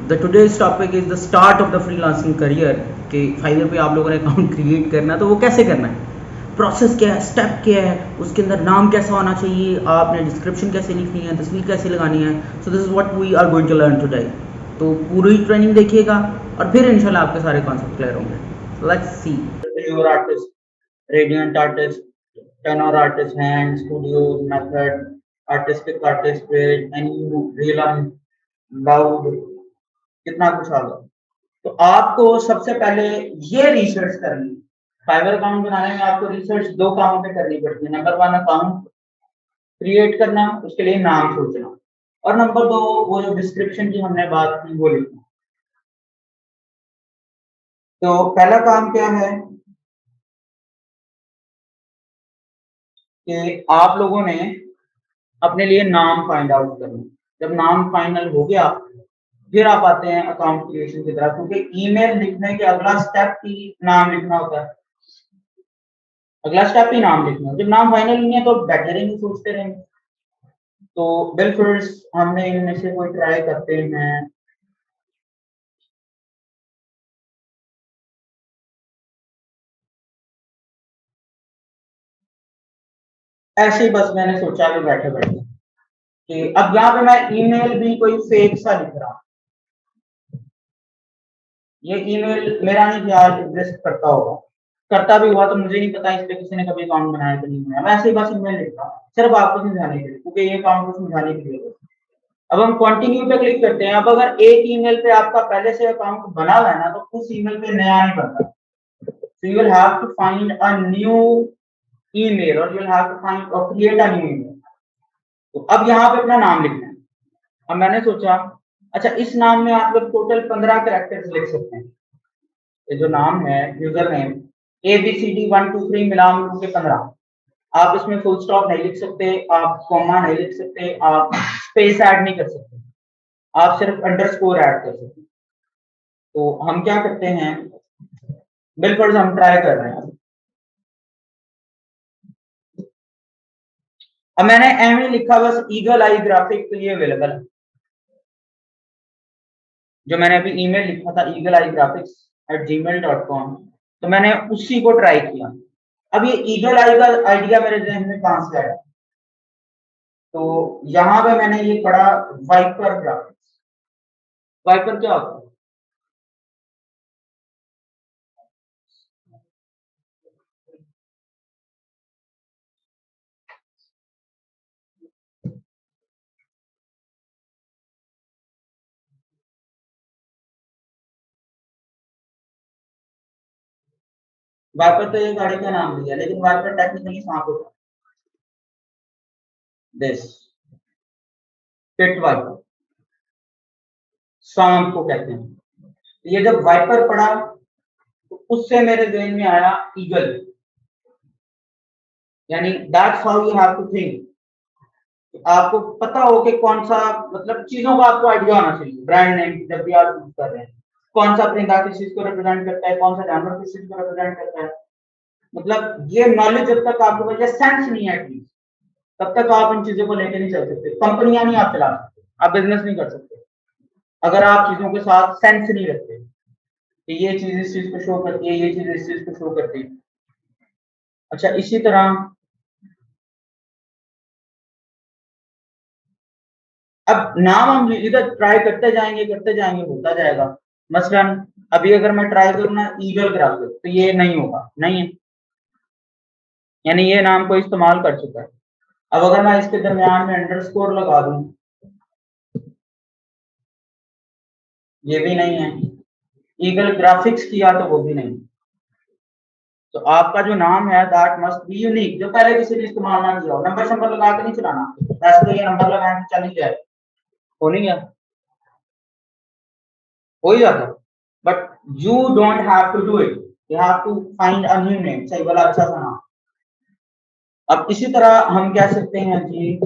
The today's topic is the start of the freelancing career कि fibre पे आप लोगों ने अकाउंट क्रिएट करना है तो वो कैसे करना है, प्रोसेस क्या है, स्टेप क्या है, उसके अंदर नाम कैसा होना चाहिए, आपने डिस्क्रिप्शन कैसे लिखनी है, तस्वीर कैसे लगानी है। So this is what we are going to learn today. तो पूरी ट्रेनिंग देखिएगा और फिर इंशाल्लाह आपके सारे कॉन्सेप्ट क्लियर होंगे। Let's see. Your artist, radiant artist, tenor artist, hand studios, method, artistic artist, page, any real, loud, कितना कुछ आ गया। तो आपको सबसे पहले ये रिसर्च करनी है। फाइवर अकाउंट बनाने में आपको रिसर्च दो कामों पे करनी पड़ती है। नंबर वन, अकाउंट क्रिएट करना, उसके लिए नाम सोचना, और नंबर दो, वो जो डिस्क्रिप्शन की हमने बात की वो लिखना। तो पहला काम क्या है कि आप लोगों ने अपने लिए नाम फाइंड आउट करना। जब नाम फाइनल हो गया फिर आप आते हैं अकाउंट क्रिएशन की तरफ, क्योंकि ईमेल लिखने के अगला स्टेप ही नाम लिखना होता है। अगला स्टेप ही नाम लिखना है। जब नाम फाइनल नहीं है तो बैठे रहेंगे, सोचते रहेंगे। तो बिल्कुल हमने इनमें से कोई ट्राई करते हैं। ऐसे ही बस मैंने सोचा कि बैठे बैठे कि अब यहाँ पे मैं ईमेल भी कोई फेक सा लिख रहा हूँ। ये ईमेल मेरा नहीं ख्याल एग्जिस्ट करता होगा, करता भी हुआ तो मुझे नहीं पता, इस पे किसी ने कभी अकाउंट बनाया तो नहीं बनाया। मैं ऐसे ही बस ईमेल लिख रहा हूँ सिर्फ आपको समझाने के लिए, क्योंकि ये अकाउंट को समझाने के लिए। अब हम कंटिन्यू पे क्लिक करते हैं। अब अगर एक ईमेल पे आपका पहले से अकाउंट बना हुआ है ना, तो उस ईमेल पे नया नहीं बनता। So you will have to find a new email or you will have to find or create a new email. तो अब यहाँ पे अपना नाम लिखना है। अब मैंने सोचा अच्छा इस नाम में आप लोग टोटल 15 कैरेक्टर्स लिख सकते हैं। ये जो नाम है यूजर नेम ABCD 1 2 3 मिला के 15। आप इसमें फुल स्टॉप नहीं लिख सकते, आप कॉमा नहीं लिख सकते, आप स्पेस ऐड नहीं कर सकते, आप सिर्फ अंडरस्कोर ऐड कर सकते हैं। तो हम क्या करते हैं, बिल्कुल हम ट्राई कर रहे हैं। अब मैंने एम लिखा बस ईगल आई ग्राफिक, तो ये अवेलेबल है। जो मैंने अभी ईमेल लिखा था eagleeyegraphics@gmail.com, तो मैंने उसी को ट्राई किया। अब ये ईगल आई का आइडिया मेरे जहन में कहां से आया, तो यहां पे मैंने ये पढ़ा वाइपर ग्राफिक्स। वाइपर क्या होता है? वाइपर तो ये गाड़ी का नाम दिया, लेकिन वाइपर टेक्निकली सांप होता है। दिस पिट वाइपर, सांप को कहते हैं। तो ये जब वाइपर पढ़ा तो उससे मेरे जहन में आया ईगल। यानी that's how you have to think. आपको पता हो कि कौन सा, मतलब चीजों का आपको आइडिया होना चाहिए। ब्रांड नेम जब भी आप यूज कर रहे हैं, कौन सा परिंदा किस चीज को रिप्रेजेंट करता है, कौन सा जानवर किस चीज को रिप्रेजेंट करता है। मतलब ये नॉलेज जब तक आपको वजह सेंस नहीं है एटलीस्ट, तब तक आप इन चीजों को लेके नहीं चल सकते। कंपनियां नहीं आप चला सकते, आप बिजनेस नहीं कर सकते अगर आप चीजों के साथ सेंस नहीं रखते कि ये चीज इस चीज को शो करती है, ये चीज इस चीज को शो करती है। अच्छा इसी तरह अब नाम हम इधर ट्राई करते जाएंगे होता जाएगा। मसलन अभी अगर मैं ट्राई करूँ ना ईगल ग्राफिक, तो ये नहीं होगा, नहीं है, यानी ये नाम को इस्तेमाल कर चुका है। अब अगर मैं इसके दरमियान में अंडरस्कोर लगा दूं, ये भी नहीं है। ईगल ग्राफिक्स किया तो वो भी नहीं। तो आपका जो नाम है दैट मस्ट बी यूनिक, जो पहले किसी ने इस्तेमाल ना किया हो। नंबर शंबर लगा के नहीं चलाना, वैसे तो ये नंबर लगाए तो चल ही जाए, हो नहीं गया, हो ही जाता। But you don't have to do it, you have to find a new name, सही वाला अच्छा सा नाम। अब इसी तरह हम कह सकते हैं जी,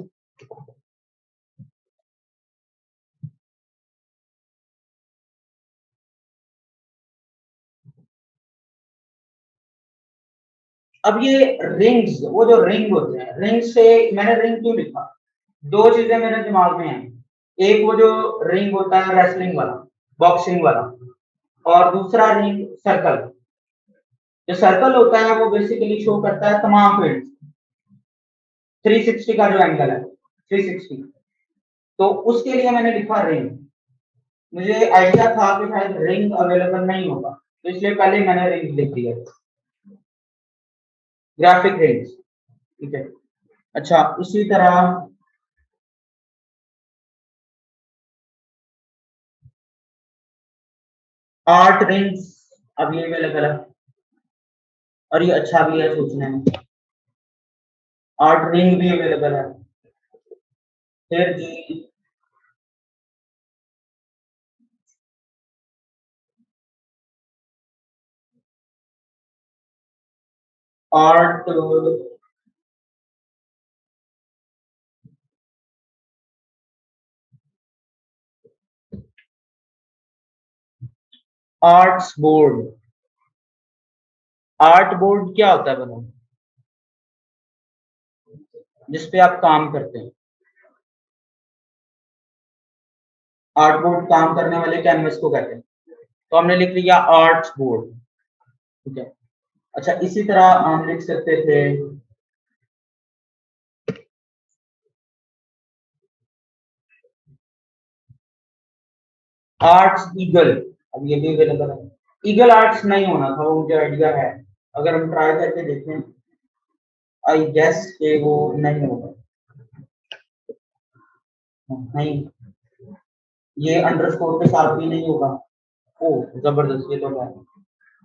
अब ये रिंग्स, वो जो रिंग होते हैं, रिंग से मैंने रिंग क्यों लिखा, दो चीजें मेरे दिमाग में हैं। एक वो जो रिंग होता है रेसलिंग वाला, बॉक्सिंग वाला, और दूसरा रिंग सर्कल। जो सर्कल होता है वो बेसिकली शो करता है तमाम फील्ड, 360 का जो एंगल है 360, तो उसके लिए मैंने लिखा रिंग। मुझे आइडिया था कि शायद रिंग अवेलेबल नहीं होगा, तो इसलिए पहले मैंने रिंग लिख दिया, ग्राफिक रेंज। ठीक है, अच्छा इसी तरह आर्ट रिंग्स अब ये अवेलेबल है, और ये अच्छा भी है सोचने में, आर्ट रिंग भी अवेलेबल है। फिर जी art arts board. Art board क्या होता है बनो, जिसपे आप काम करते हैं। आर्ट बोर्ड काम करने वाले कैनवस को कहते हैं, तो हमने लिख लिया आर्ट्स बोर्ड। ठीक है, अच्छा इसी तरह हम लिख सकते थे आर्ट्स ईगल। अब ये भी अवेलेबल है, ईगल आर्ट्स नहीं होना था, वो मुझे आइडिया है, अगर हम ट्राई करके देखें आई गेस के वो नहीं होगा। नहीं, ये अंडरस्कोर के साथ भी नहीं होगा। ओ जबरदस्त, ये तो है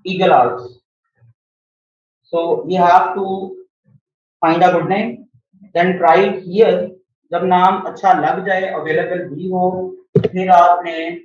eagle arts. So you have to find a good name, then try here. जब नाम अच्छा लग जाए, अवेलेबल भी हो, फिर आपने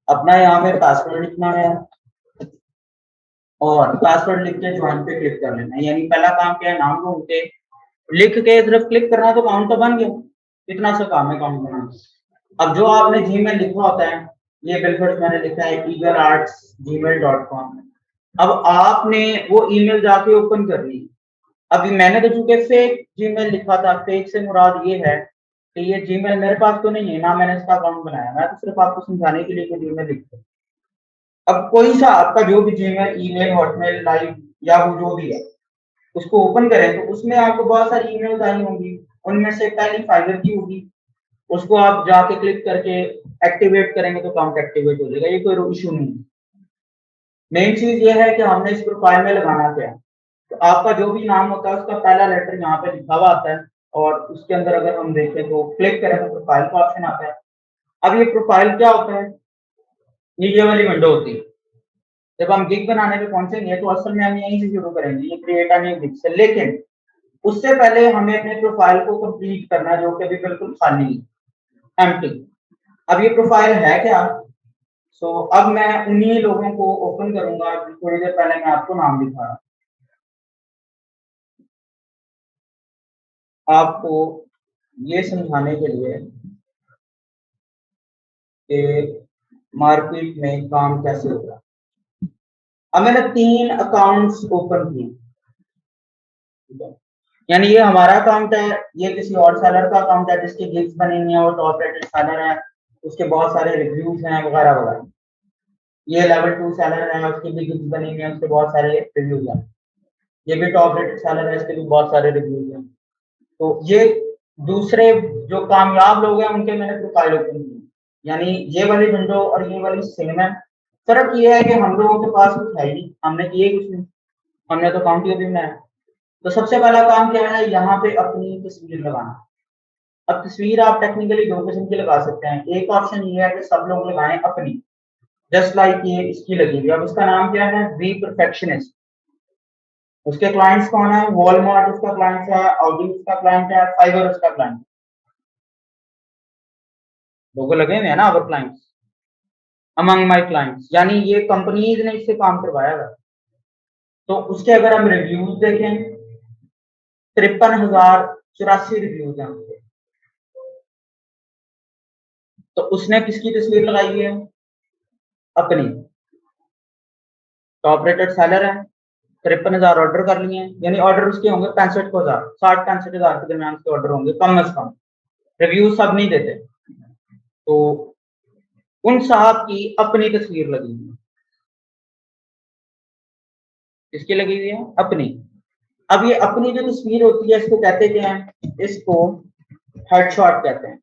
अपना यहाँ पे पासवर्ड लिखना है, और पासवर्ड लिख के ज्वाइन पे क्लिक कर लेना है। यानी पहला काम क्या है, नाम ढूंढ के लिख के सिर्फ क्लिक करना, तो अकाउंट तो बन गया। इतना सा काम है अकाउंट बनाना। अब जो आपने जीमेल लिखा होता है, ये बिल्कुल मैंने लिखा है eagerarts@gmail.com। अब आपने वो ईमेल जाके ओपन करनी है। अभी मैंने तो चूंकि फेक जीमेल लिखा था, फेक से मुराद ये है कि ये जीमेल मेरे पास तो नहीं है, ना मैंने इसका अकाउंट बनाया, मैं तो सिर्फ आपको समझाने के लिए कि जीमेल लिखता हूँ। अब कोई सा आपका जो भी Gmail, email, Hotmail, live, Yahoo जो भी है, उसको ओपन करें तो उसमें आपको बहुत सारी ईमेल्स आई होंगी। उनमें से पहली फाइबर की होगी, उसको आप जाके क्लिक करके एक्टिवेट करेंगे तो अकाउंट एक्टिवेट हो जाएगा, ये कोई इशू नहीं है। मेन चीज ये है कि हमने इस प्रोफाइल में लगाना क्या है। तो आपका जो भी नाम होता है उसका पहला लेटर यहाँ पे लिखा हुआ आता है, और उसके अंदर अगर हम देखें तो क्लिक करें तो प्रोफाइल का ऑप्शन आता है। अब ये प्रोफाइल क्या होता है, ये वाली विंडो होती है। जब हम गिग बनाने पे पहुंचेंगे तो असल में हम यहीं से शुरू करेंगे, ये क्रिएट अ न्यू गिग से, लेकिन उससे पहले हमें अपने प्रोफाइल को कंप्लीट करना है, जो कि अभी बिल्कुल खाली है, एम्प्टी। अब ये प्रोफाइल है क्या, सो अब मैं उन्हीं लोगों को ओपन करूंगा, थोड़ी देर पहले मैं आपको नाम दिखा रहा, आपको ये समझाने के लिए कि मार्केट में काम कैसे होगा। अब मैंने 3 अकाउंट्स ओपन किए, ठीक है? यानी ये हमारा अकाउंट है, ये किसी और सेलर का अकाउंट है जिसकी गिग्स बनी हुई है, वो टॉप रेटेड सेलर है, उसके बहुत सारे रिव्यूज हैं वगैरह वगैरह। ये लेवल 2 सेलर है, उसकी भी गिग्स बनी हुई है, उसके बहुत सारे रिव्यूज हैं। ये भी टॉप रेटेड सेलर है, इसके भी बहुत सारे रिव्यूज हैं। तो ये दूसरे जो कामयाब लोग हैं उनके मैंने प्रोफाइल ओपन की, यानी ये वाली विंडो और ये वाली सेम है। फर्क ये है कि हम लोगों के पास कुछ है ही नहीं, हमने किए कुछ नहीं, हमने तो अकाउंट ही अभी बनाया। तो सबसे पहला काम क्या है, यहाँ पे अपनी तस्वीर लगाना। अब तस्वीर आप टेक्निकली 2 किस्म की लगा सकते हैं। एक ऑप्शन ये है कि सब लोग लगाएं अपनी, जस्ट लाइक ये इसकी लगी हुई। अब इसका नाम क्या है, वी परफेक्शनिस्ट। उसके क्लाइंट्स कौन है, वॉलमार्ट उसका क्लाइंट है, ऑडी उसका क्लाइंट है, फाइबर उसका क्लाइंट। लोगो लगे हुए हैं ना, अवर क्लाइंट्स, अमंग माय क्लाइंट्स, यानी ये कंपनीज ने इससे काम करवाया है। तो उसके अगर हम रिव्यूज देखें, 53,084 रिव्यूज हैं उसके। तो उसने किसकी तस्वीर लगाई है? अपनी। टॉप रेटेड सेलर है, 53,000 ऑर्डर कर लिए हैं, यानी ऑर्डर उसके होंगे 65,000, 60-65,000 के दरमियान उसके ऑर्डर होंगे कम अज कम। रिव्यू सब नहीं देते। तो उन साहब की अपनी तस्वीर लगी हुई है। किसकी लगी हुई है? अपनी। अब ये अपनी जो तस्वीर होती है इसको कहते क्या हैं? इसको हेडशॉट कहते हैं।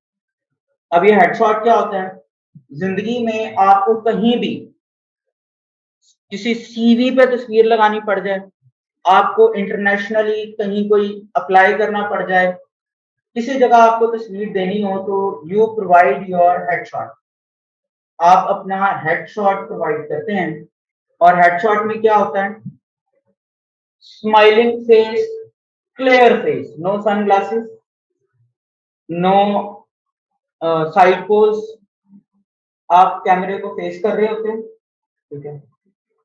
अब ये हेडशॉट क्या होता है? जिंदगी में आपको कहीं भी किसी सीवी पे तस्वीर लगानी पड़ जाए, आपको इंटरनेशनली कहीं कोई अप्लाई करना पड़ जाए, किसी जगह आपको तस्वीर देनी हो, तो यू प्रोवाइड योर हेडशॉट। आप अपना हेडशॉट प्रोवाइड करते हैं। और हेडशॉट में क्या होता है? Smiling face, clear face, no sunglasses, no side pose. आप कैमरे को फेस कर रहे होते हैं, ठीक है,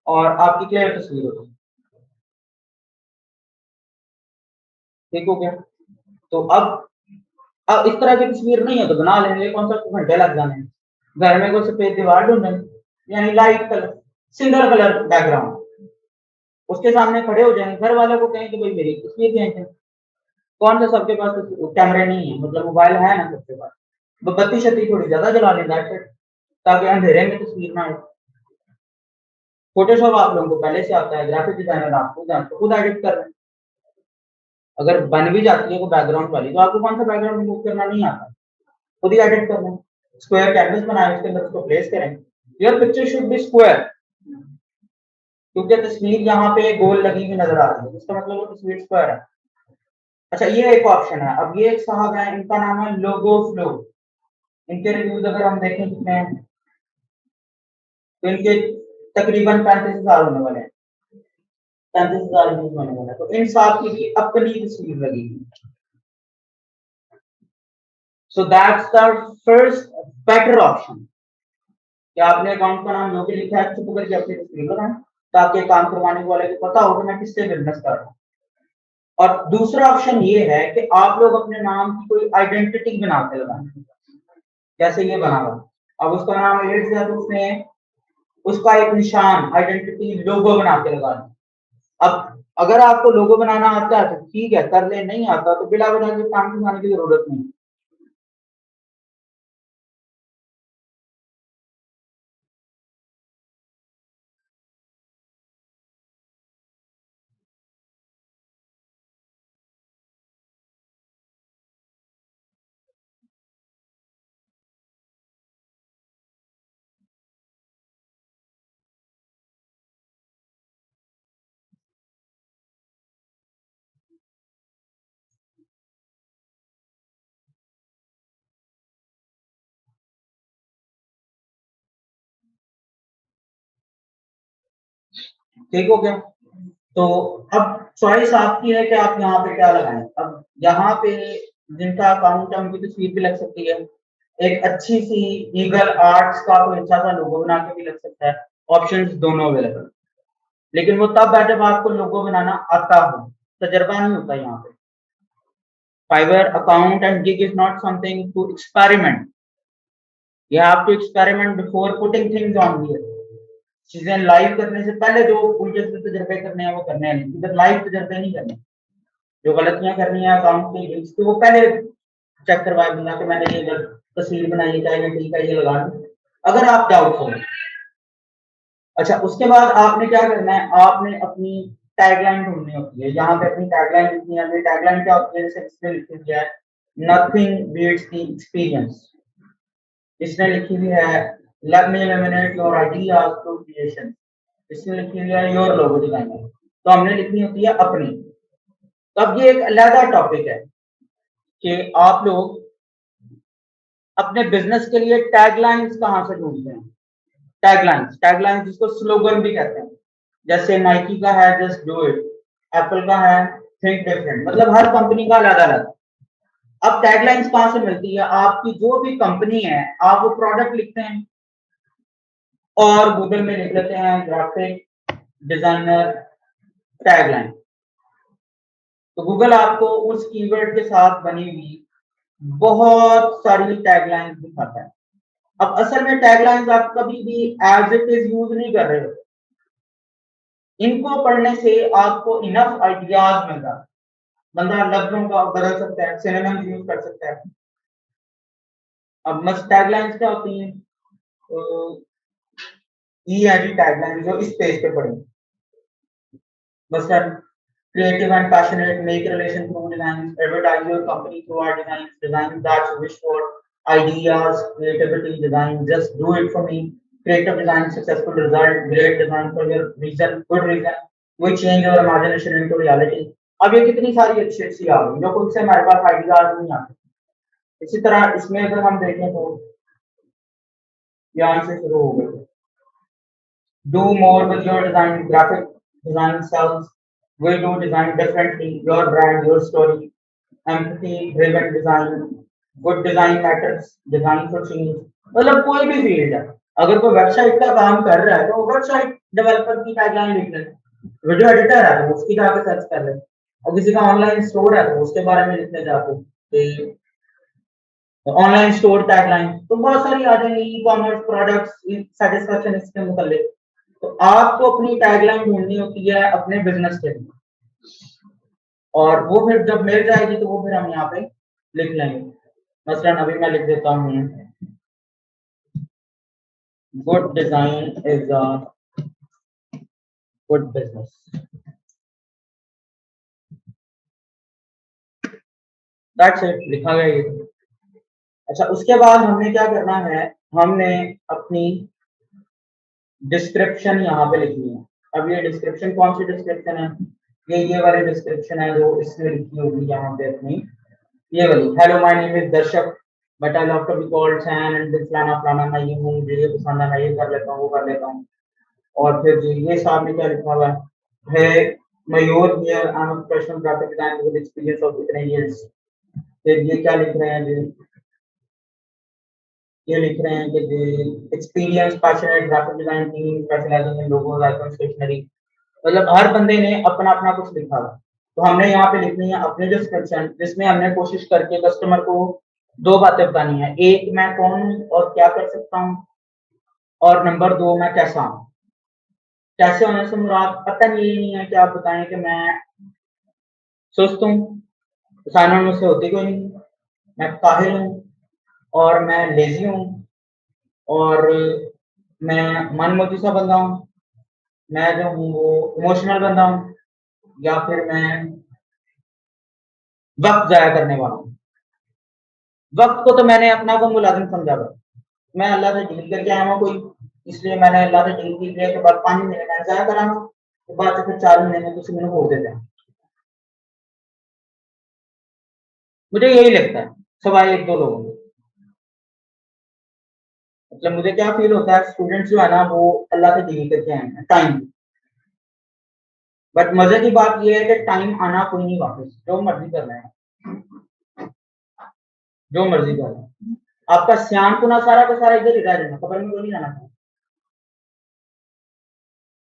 और आपकी क्लियर तस्वीर होती है। ठीक हो गया? तो अब इस तरह की तस्वीर नहीं है तो बना लेंगे, कौन सा घंटे लग जाने हैं। घर में कोई सफेद दीवार ढूंढेंगे, यानी light colour, single colour background, उसके सामने खड़े हो जाएंगे, घर वालों को कहें कि भाई मेरी तस्वीर खींचे। कौन सा सबके पास कैमरे नहीं है, मतलब मोबाइल है ना सबके पास, बत्ती शत्ती थोड़ी ज्यादा जला लें ताकि अंधेरे में तस्वीर ना आए। फोटोशॉप आप लोगों को पहले से आता है, ग्राफिक डिजाइनर आपको जानते, खुद एडिट कर रहे हैं। अगर बन भी जाती है वो बैकग्राउंड वाली, तो आपको कौन सा बैकग्राउंड रिमूव करना नहीं आता, खुद ही एडिट करना है। स्क्वायर कैनवस बनाए, उसके अंदर उसको प्लेस करें। Your picture should be square, क्योंकि तस्वीर यहाँ पे गोल लगी हुई नजर आ रही है, इसका मतलब वो तस्वीर स्क्वायर है। अच्छा, ये एक ऑप्शन है। अब ये एक साहब है, इनका नाम है लोगो फ्लो। इनके रिव्यूज अगर हम देखें कितने हैं, तो इनके तकरीबन 35,000 होने वाले हैं। 35,000 रिव्यूज होने वाले हैं। तो इन साहब की भी अपनी तस्वीर लगी हुई। So that's the first better option कि आपने अकाउंट का नाम योगी लिखा है, चुप करके अपनी तस्वीर लगाएं, ताकि काम करवाने वाले को पता हो कि मैं किससे बिजनेस कर रहा हूँ। और दूसरा ऑप्शन ये है कि आप लोग अपने नाम की कोई आइडेंटिटी बना के लगाएं, जैसे ये बना हुआ। अब उसका नाम एड्स है तो उसमें उसका एक निशान, आइडेंटिटी लोगो बना के लगा दें। अब अगर आपको लोगो बनाना आता है तो ठीक है, कर ले, नहीं आता तो बिला वजह के काम दिखाने की जरूरत नहीं। ठीक हो गया? तो अब चॉइस आपकी है कि आप यहाँ पे क्या लगाएं। अब यहाँ पे जिनका अकाउंट है उनकी तस्वीर भी लग सकती है, एक अच्छी सी ईगल आर्ट्स का कोई अच्छा सा लोगो बना के भी लग सकता है। ऑप्शंस दोनों अवेलेबल, लेकिन वो तब है जब आपको लोगो बनाना आता हो, तजर्बा नहीं होता यहाँ पे। Fiverr account and gig is not something to experiment, you have to experiment before putting things on here. चीजें लाइव करने से पहले जो उल्टे से तजर्बे करने हैं वो करने हैं, इधर लाइव तजर्बे नहीं करने। जो गलतियां करनी है अकाउंट के लिंक्स की, वो पहले चेक करवाए बिना कि मैंने ये तस्वीर बनाई है, ये ठीक है, ये लगा दूं, अगर आप डाउटफुल। अच्छा, उसके बाद आपने क्या करना है, आपने अपनी टैगलाइन ढूंढनी होती है। यहाँ पे अपनी टैगलाइन लिखनी है। टैगलाइन क्या होती है? जैसे इसमें लिखी हुई है, नथिंग बीट्स द एक्सपीरियंस। इसने लिखी हुई है, let me eliminate your ideas through creation. इसने लिखी हुई है, योर लोगो डिजाइनर। तो हमने लिखनी होती है अपनी। तो अब ये एक अलग टॉपिक है कि आप लोग अपने बिजनेस के लिए टैगलाइंस कहाँ से ढूंढते हैं। टैगलाइंस, टैगलाइंस जिसको स्लोगन भी कहते हैं। जैसे नाइकी का है जस्ट डू इट, एप्पल का है थिंक डिफरेंट, मतलब हर कंपनी का अलग अलग। अब टैगलाइंस कहाँ से मिलती है? आपकी जो भी कंपनी है, आप वो प्रोडक्ट लिखते हैं और गूगल में लिख लेते हैं ग्राफिक डिजाइनर टैगलाइन। तो गूगल आपको उस कीवर्ड के साथ बनी हुई बहुत सारी टैगलाइंस दिखाता है। अब असल में टैगलाइंस आप कभी भी एज इट इज यूज नहीं कर रहे हो, इनको पढ़ने से आपको इनफ आइडियाज मिल रहा है। बंदा लफ्जों का बदल सकता है, सिनोनिम्स यूज कर सकता है। अब मस्त टैगलाइंस क्या होती हैं? ई है जी टैगलाइन जो इस पेज पे पढ़ी, मसलन creative and passionate, make relation through designs, advertise your company through our designs, designs that you wish for, ideas, creativity, design, just do it for me, creative design, successful result, great design for your reason, good reason, we change your imagination into reality। अब ये कितनी सारी अच्छी अच्छी आ गई जो खुद से हमारे पास आइडियाज नहीं आते। इसी तरह इसमें अगर हम देखें तो यहाँ से शुरू हो गए, do more with your design, graphic design sells, we do design differently, your brand, your story, empathy driven design, good design matters, design for change। मतलब कोई भी फील्ड है, अगर कोई वेबसाइट का काम कर रहा है तो वेबसाइट डेवलपर की टैगलाइन लिख ले, वीडियो एडिटर है तो उसकी जाके सर्च कर ले, और किसी का ऑनलाइन स्टोर है तो उसके बारे में लिखने जाके ऑनलाइन स्टोर टैगलाइन, तो बहुत सारी आ जाएंगी, ई कॉमर्स प्रोडक्ट्स सेटिस्फेक्शन इसके मुताबिक। तो आपको अपनी टैगलाइन ढूंढनी होती है अपने बिजनेस के लिए, और वो फिर जब मिल जाएगी तो वो फिर हम यहाँ पे लिख लेंगे। मसलन अभी मैं लिख देता हूँ, good design is a good business, that's it, लिखा गया ये। अच्छा, उसके बाद हमने क्या करना है, हमने अपनी डिस्क्रिप्शन यहाँ पे लिखनी है। अब ये डिस्क्रिप्शन कौन सी डिस्क्रिप्शन है? ये वाली डिस्क्रिप्शन है जो इसमें लिखी होगी यहाँ पे अपनी, ये वाली, hello my name is Darshak but I love to be called San and this फलाना फलाना, मैं ये हूँ, मुझे ये पसंद है, मैं ये कर लेता हूँ, वो कर लेता हूँ। और फिर जी ये सामने क्या लिखा हुआ है, Mayur here, I am a professional graphic designer with experience of इतने इयर्स। फिर ये क्या लिख रहे हैं जी, ये लिख रहे हैं कि experience passionate graphic design team specialising in logos icon stationery. मतलब हर बंदे ने अपना अपना कुछ लिखा हुआ, तो हमने यहाँ पे लिखनी है अपनी डिस्क्रिप्शन, जिसमें हमने कोशिश करके कस्टमर को दो बातें बतानी है, एक मैं कौन हूँ और क्या कर सकता हूँ, और नंबर दो मैं कैसा हूँ। कैसे होने से मुराद पता नहीं है कि आप बताएं कि मैं सुस्त हूँ, साइना मुझसे होती कोई नहीं, मैं काहिल हूँ, और मैं लेजी हूँ, और मैं मनमोजी सा बंदा हूँ, मैं जो हूँ वो इमोशनल बंदा हूँ, या फिर मैं वक्त जाया करने वाला हूँ। वक्त को तो मैंने अपना को मुलाजिम समझा था, मैं अल्लाह से डील करके आया हूँ कोई, इसलिए मैंने अल्लाह से डील की के बाद 5 महीने मैंने जाया करा हूँ, तो बाद फिर 4 महीने में किसी मैंने हो देते हैं। मुझे यही लगता है सवाए एक दो लोगों को, मतलब मुझे क्या फील होता है, स्टूडेंट्स जो है ना वो अल्लाह से डील करके आए हैं टाइम, बट मजे की बात ये है कि टाइम आना कोई नहीं वापस, जो मर्जी कर रहे हैं, जो मर्जी कर रहे हैं, आपका सियानपुना सारा का सारा इधर ही रह जाना, खबर में तो नहीं जाना था।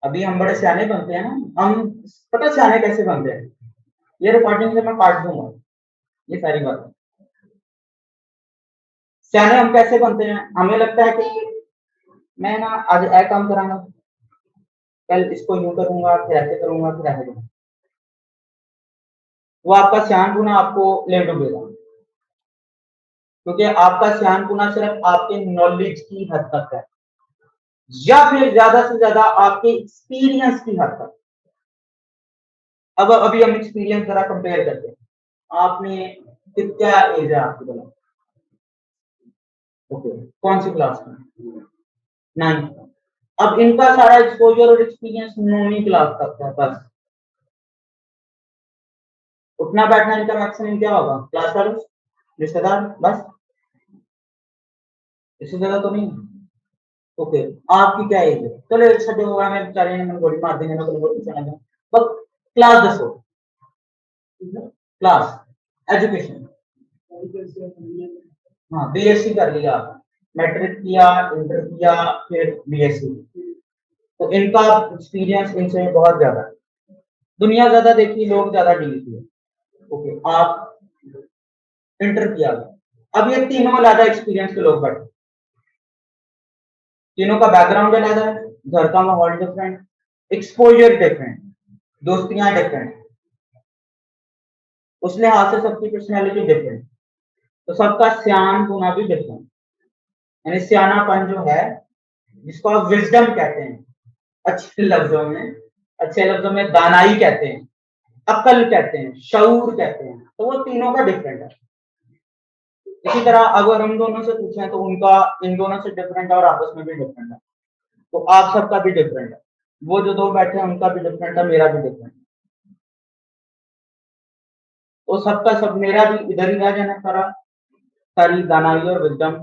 अभी हम बड़े सियाने बनते हैं ना, हम पता सियाने कैसे बनते हैं, ये रिकॉर्डिंग से मैं काट दूंगा ये सारी बात। सियाने हम कैसे बनते हैं, हमें लगता है कि मैं ना आज ए काम करांगा, कल इसको यूं करूंगा, फिर ऐसे करूंगा, फिर ऐसे करूंगा, वो आपका सियानपुना आपको ले डूबेगा, क्योंकि आपका सियानपुना सिर्फ आपके नॉलेज की हद तक है, या फिर ज्यादा से ज्यादा आपके एक्सपीरियंस की हद तक। अब अभी हम एक्सपीरियंस जरा कंपेयर करते हैं, आपने क्या एज है आपकी, बोला ओके, कौन सी क्लास में? 9th। अब इनका सारा एक्सपोजर और एक्सपीरियंस 9वीं क्लास तक है बस, उठना बैठना इनका मैक्सिमम क्या होगा, क्लास वाले रिश्तेदार बस, इससे ज्यादा तो नहीं। ओके, आपकी क्या एज है, चलो एक छठे होगा, मैं बेचारे ने गोली मार देंगे ना, कोई पूछना नहीं, बस क्लास दसो, क्लास एजुकेशन, हाँ बीएससी कर लिया, मैट्रिक किया, इंटर किया, फिर बीएससी, तो इनका एक्सपीरियंस इनसे बहुत ज्यादा है, दुनिया ज्यादा देखी, लोग ज्यादा डील किए, ओके, आप इंटर किया। अब ये तीनों अलग एक्सपीरियंस के लोग बैठे, तीनों का बैकग्राउंड अलग है, घर का माहौल डिफरेंट, एक्सपोजर डिफरेंट, दोस्तियां डिफरेंट, उस लिहाज से सबकी पर्सनैलिटी डिफरेंट, तो सबका सियान होना भी डिफरेंट। यानी सियानापन जो है, जिसको आप विजडम कहते हैं अच्छे लफ्जों में दानाई कहते हैं, अक्ल कहते हैं, शऊर कहते हैं, तो वो तीनों का डिफरेंट है। इसी तरह अगर हम दोनों से पूछें तो उनका इन दोनों से डिफरेंट है और आपस में भी डिफरेंट है, तो आप सबका भी डिफरेंट है। वो जो दो बैठे हैं उनका भी डिफरेंट है, मेरा भी डिफरेंट है, तो सबका सब मेरा भी इधर ही रह जाना सारा, सारी दानाई और विजडम,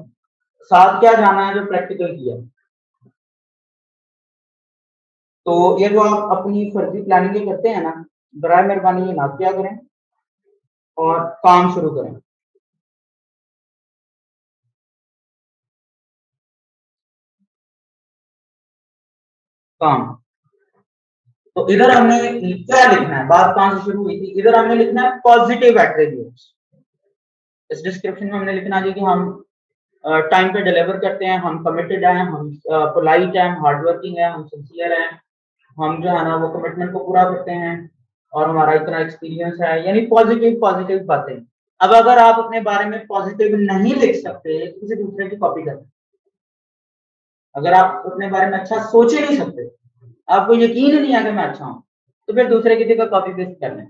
साथ क्या जाना है जो प्रैक्टिकल किया। तो ये जो आप अपनी फर्जी प्लानिंग करते हैं ना, बराए मेहरबानी ये ना किया करें और काम शुरू करें। काम, तो इधर हमने क्या लिखना है, बात कहां से शुरू हुई थी, इधर हमने लिखना है पॉजिटिव एट्रीब्यूट्स। इस डिस्क्रिप्शन में हमने लिखना है कि हम टाइम पे डिलीवर करते हैं, हम कमिटेड हैं, हम पोलाइट हैं, हम हार्ड वर्किंग है, हम सिंसियर हैं, हम जो है ना वो कमिटमेंट को पूरा करते हैं और हमारा इतना एक्सपीरियंस है, यानी पॉजिटिव पॉजिटिव बातें। अब अगर आप अपने बारे में पॉजिटिव नहीं लिख सकते तो किसी दूसरे की कॉपी करें। अगर आप अपने बारे में अच्छा सोच ही नहीं सकते, आपको यकीन ही नहीं है कि मैं अच्छा हूं, तो फिर दूसरे किसी का कॉपी पेस्ट कर लें।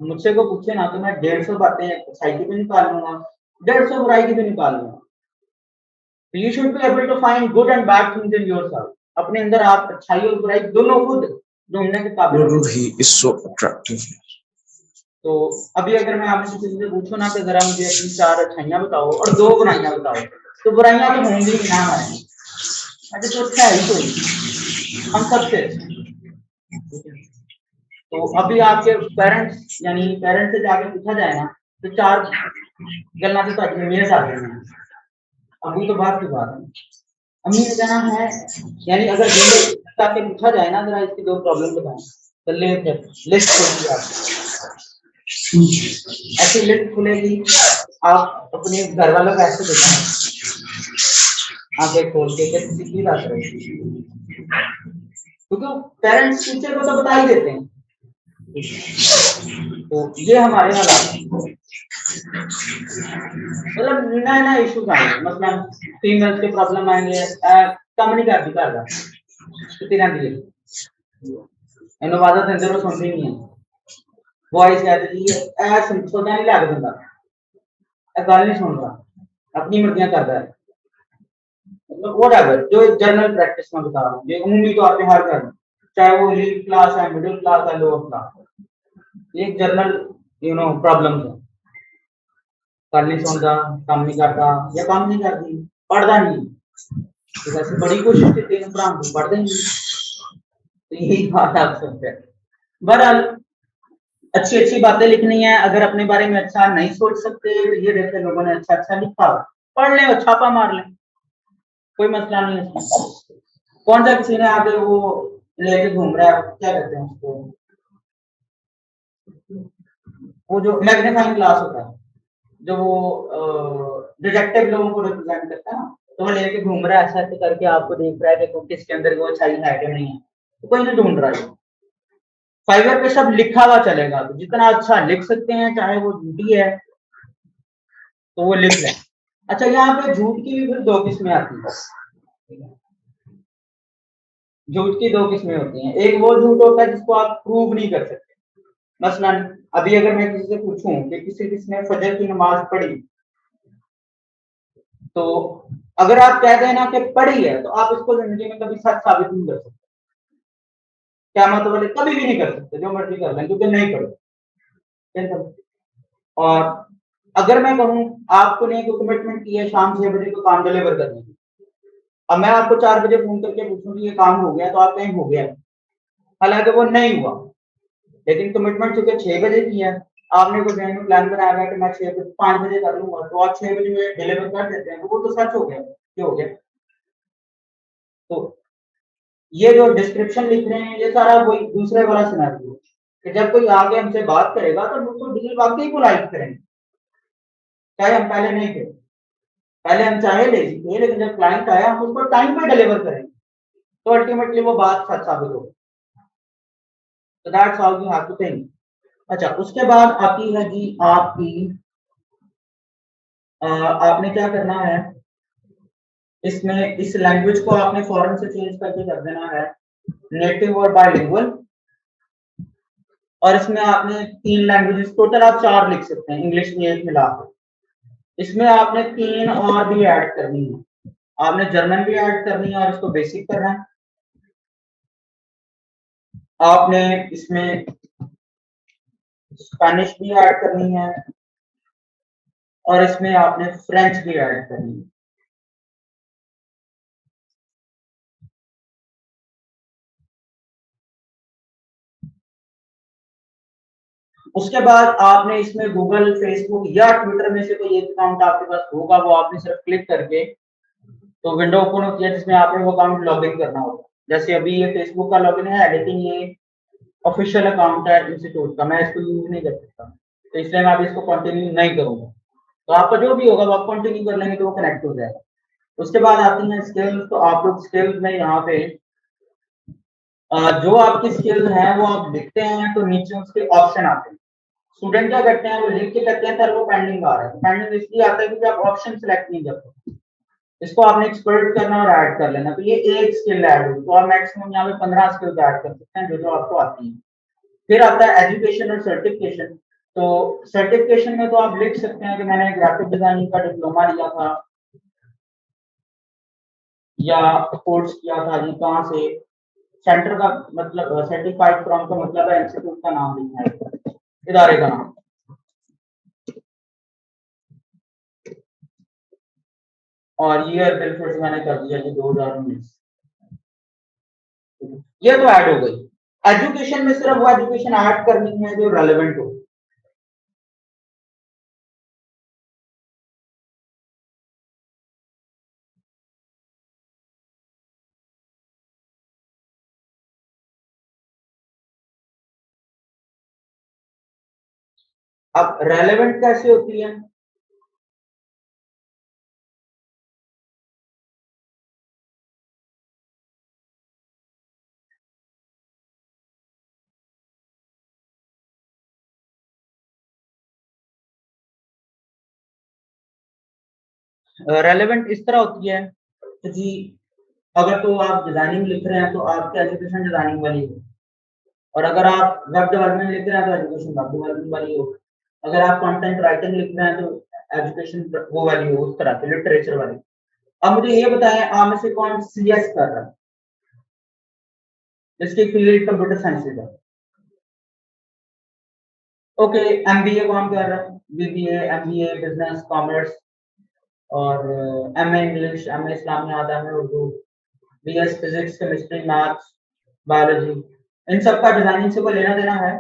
मुझसे को पूछे ना तो मैं 150 बातें अच्छाई की भी निकाल लूंगा, 150 बुराई की भी निकाल लूंगा। You should be able to find good and bad things in yourself. अपने अंदर आप अच्छाई और बुराई दोनों खुद ढूंढने के काबिल हो। He is so attractive. तो अभी अगर मैं आपसे किसी से पूछूं ना कि जरा मुझे अपनी 4 अच्छाइयां बताओ और 2 बुराइयां बताओ, तो बुराइयां तो होंगी ही ना हमारे, अच्छा तो अच्छा है ही कोई, हम सबसे अच्छे। तो अभी आपके पेरेंट्स यानी पेरेंट्स से जाके पूछा जाए ना तो 4 गल्ला तो ਤੁਹਾਡੀ मेरे साथ हैं। अभी तो बात की बात है, अम्मी ने कहना है, यानी अगर जाके पूछा जाए ना जरा इसकी 2 प्रॉब्लम बताएं, तो लिस्ट खोलिए आप, ऐसी लिस्ट खुलेगी, आप अपने घर वालों को ऐसे बताएं, आंखें खोल के सीधी बात रहे, क्योंकि पेरेंट्स टीचर को तो बता ही देते हैं। तो ये हमारे हालात मतलब नए नए इश्यूज आएंगे, मतलब फीमेल्स के प्रॉब्लम आएंगे, कम नहीं करती कर कितनी रहती है इन आवाज़ अंदर सुनती नहीं है, वॉइस कहती है सोचा नहीं लग दिंदा, गल नहीं सुन रहा, अपनी मर्जियां कर रहा है, मतलब व्हाटएवर जो जनरल प्रैक्टिस में बता रहा हूँ, ये उम्मीदी तौर पे हर घर, चाहे वो एलीट क्लास है, मिडिल क्लास है, लोअर क्लास, ये जनरल प्रॉब्लम है। कर नहीं सुनता, काम नहीं करता या काम नहीं करती, पढ़ता नहीं, तो ऐसे बड़ी कोशिश की तीन भरा पढ़ते नहीं, तो यही बात आप सकते हैं। बहरहाल अच्छी अच्छी बातें लिखनी है, अगर अपने बारे में अच्छा नहीं सोच सकते तो ये देखते लोगों ने अच्छा अच्छा लिखा, पढ़ लें और छापा मार लें, कोई मसला नहीं है इसमें। कौन सा किसी ने आगे वो लेके घूम रहा है, क्या कहते हैं उसको, वो जो मैग्नीफाइंग ग्लास होता है, जो वो डिटेक्टिव लोगों को रिप्रेजेंट करता है ना, तो वो लेके घूम रहा है ऐसा ऐसे करके, आपको देख रहा है कि किसके अंदर वो अच्छाई है कि नहीं है, तो कोई नहीं ढूंढ रहा है। फाइवर पे सब लिखा हुआ चलेगा, तो जितना अच्छा लिख सकते हैं चाहे वो झूठी है तो वो लिख लें। अच्छा यहाँ पे झूठ की भी फिर 2 किस्में आती है, झूठ की 2 किस्में होती हैं, एक वो झूठ होता है जिसको आप प्रूव नहीं कर सकते। मसलन अभी अगर मैं किसी से पूछूं कि किसने फजर की नमाज पढ़ी, तो अगर आप कह देना कि पढ़ी है तो आप इसको जिंदगी में कभी सच साबित नहीं कर सकते, क्या मतलब वाले कभी भी नहीं कर सकते, जो मर्जी कर लें क्योंकि नहीं पढ़े। और अगर मैं कहूं आपको ने कोई कमिटमेंट की है शाम 6 बजे को काम डिलीवर करने की, अब मैं आपको 4 बजे फोन करके पूछूं कि ये काम हो गया, तो आप कहें हो गया, हालांकि वो नहीं हुआ, लेकिन कमिटमेंट चूंकि 6 बजे की है, आपने कोई जहन में प्लान बनाया है कि मैं 5 बजे कर लूंगा, तो आप 6 बजे में डिलीवर कर देते हैं, तो वो तो सच हो गया, ये हो गया। तो ये जो डिस्क्रिप्शन लिख रहे हैं ये सारा वही दूसरे वाला सिनेरियो, कि जब कोई आगे हमसे बात करेगा तो उसको डील वाकई पोलाइट करेंगे, चाहे हम पहले नहीं थे, पहले हम चाहे लेजी थे, लेकिन जब क्लाइंट आया हम उसको टाइम पे डिलीवर करेंगे, तो अल्टीमेटली वो बात सच साबित होगी। तो that's how you have to think. अच्छा, उसके बाद आती है जी आपकी आपने क्या करना है, इसमें इस लैंग्वेज को आपने फॉरेन से चेंज करके कर देना है नेटिव और बायलिंगुअल। और इसमें आपने 3 लैंग्वेजेस, टोटल आप 4 लिख सकते हैं, इंग्लिश में एक मिलाकर। इसमें आपने 3 और भी ऐड करनी है, आपने जर्मन भी ऐड करनी है और इसको बेसिक करना है, आपने इसमें स्पेनिश भी ऐड करनी है और इसमें आपने फ्रेंच भी ऐड करनी है। उसके बाद आपने इसमें गूगल, फेसबुक या ट्विटर में से कोई एक अकाउंट आपके पास होगा, वो आपने सिर्फ क्लिक करके तो विंडो ओपन होती है जिसमें आपने वो अकाउंट लॉग इन करना होगा। जैसे अभी ये फेसबुक का लॉगिन है, लेकिन ये ऑफिशियल अकाउंट है इंस्टीट्यूट का, मैं इसको यूज नहीं कर सकता, तो इसलिए मैं अभी इसको कंटिन्यू नहीं करूंगा। तो आपका जो भी होगा वो आप कंटिन्यू कर लेंगे तो वो कनेक्ट हो जाएगा। उसके बाद आती हैं स्किल्स, तो आप लोग स्किल्स में यहाँ पे जो आपकी स्किल्स हैं वो आप लिखते हैं तो नीचे उसके ऑप्शन आते हैं। स्टूडेंट क्या करते हैं, वो लिख के करते हैं सर वो पेंडिंग आ रहा है, पेंडिंग इसलिए आता है क्योंकि आप ऑप्शन सेलेक्ट नहीं करते। इसको आपने एक्सपर्ट करना और ऐड कर लेना, तो ये एक स्किल ऐड हुई, तो आप मैक्सिमम यहाँ पे 15 स्किल्स ऐड कर सकते हैं जो जो आपको आती है। फिर आता है एजुकेशन और सर्टिफिकेशन। तो सर्टिफिकेशन में तो आप लिख सकते हैं कि मैंने ग्राफिक डिजाइनिंग का डिप्लोमा लिया था या कोर्स किया था जी, कहाँ से, सेंटर का मतलब, सर्टिफाइड फ्रॉम का मतलब है इंस्टीट्यूट का नाम लिखना है, इदारे का नाम। और ईयर बिल्कुल से मैंने कर दिया जी 2019। ये तो ऐड हो गई। एजुकेशन में सिर्फ वो एजुकेशन ऐड करनी है जो रेलेवेंट हो। अब रेलेवेंट कैसे होती है, रेलेवेंट इस तरह होती है कि जी अगर तो आप डिजाइनिंग लिख रहे हैं तो आपकी एजुकेशन डिजाइनिंग वाली हो, और अगर आप वेब डेवलपमेंट लिख रहे हैं तो एजुकेशन वेब डेवलपमेंट वाली हो, अगर आप कंटेंट राइटिंग लिख रहे हैं तो एजुकेशन वो वाली हो, उस तरह की लिटरेचर वाली। अब मुझे ये बताएं आप में से कौन सीएस कर रहा है, जिसकी फील्ड कंप्यूटर साइंस है। ओके, एमबीए कौन कर रहा है, बीबीए, एमबीए, बिजनेस, कॉमर्स, और MA English, MA Islamiyat, MA Urdu, BS physics, chemistry, maths, biology, इन सब का डिजाइनिंग से कोई लेना देना है?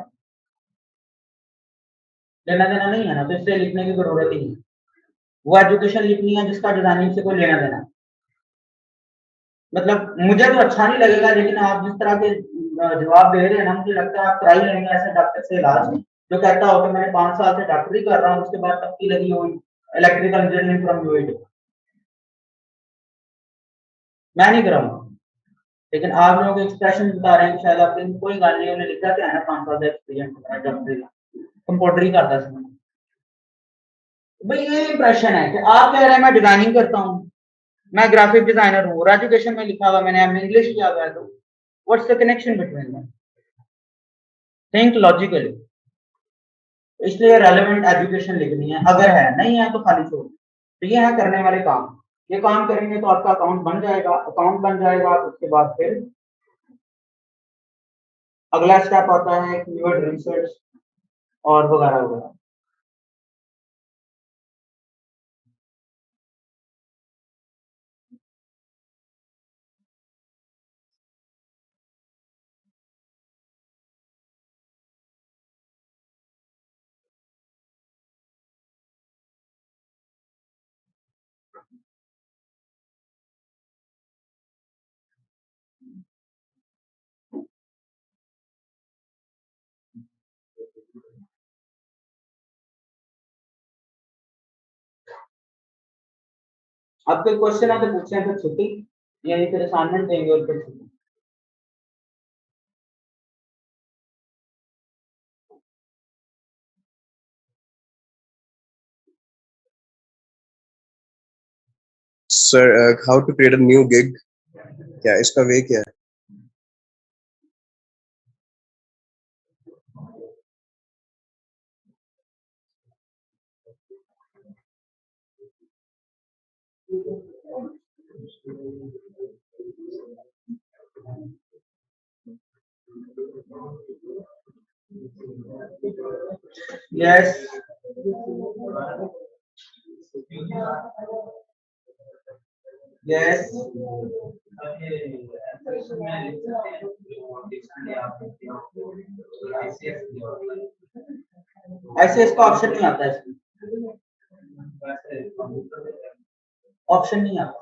लेना देना नहीं है ना, तो इससे लिखने की जरूरत ही नहीं। वो एजुकेशन लिखनी है जिसका डिजाइनिंग से कोई लेना देना है। मतलब मुझे तो अच्छा नहीं लगेगा, लेकिन आप जिस तरह के जवाब दे रहे हैं ना, मुझे लगता है आप ट्राई लेंगे ऐसे डॉक्टर से इलाज, जो कहता हो कि मैंने 5 साल से डॉक्टरी कर रहा हूँ, उसके बाद तब की लगी हुई इलेक्ट्रिकल इंजीनियरिंग फ्रॉम यूएटी। मैं नहीं कराऊंगा, लेकिन आप लोग एक्सप्रेशन बता रहे हैं कि शायद आपके कोई गल नहीं, उन्हें लिखा क्या है ना 5 साल का एक्सपीरियंस डॉक्टरी का, कंप्यूटर ही करता था। भाई ये इंप्रेशन है कि आप कह रहे हैं मैं डिजाइनिंग करता हूँ, मैं ग्राफिक डिजाइनर हूँ और एजुकेशन में लिखा हुआ मैंने इंग्लिश किया हुआ है, तो what's the connection between them? Think logically. इसलिए रेलेवेंट एजुकेशन लिखनी है, अगर है नहीं है तो खाली छोड़। तो ये है करने वाले काम, ये काम करेंगे तो आपका अकाउंट बन जाएगा, अकाउंट बन जाएगा तो उसके बाद फिर अगला स्टेप आता है कीवर्ड रिसर्च और वगैरह वगैरह। अब कोई क्वेश्चन है तो पूछे हैं, फिर छुट्टी, यानी फिर असाइनमेंट देंगे और फिर छुट्टी। Sir, how to create a new gig? क्या इसका वे क्या है? Yes. Yes. ऐसे इसका ऑप्शन नहीं आता है, इसमें ऑप्शन नहीं आता।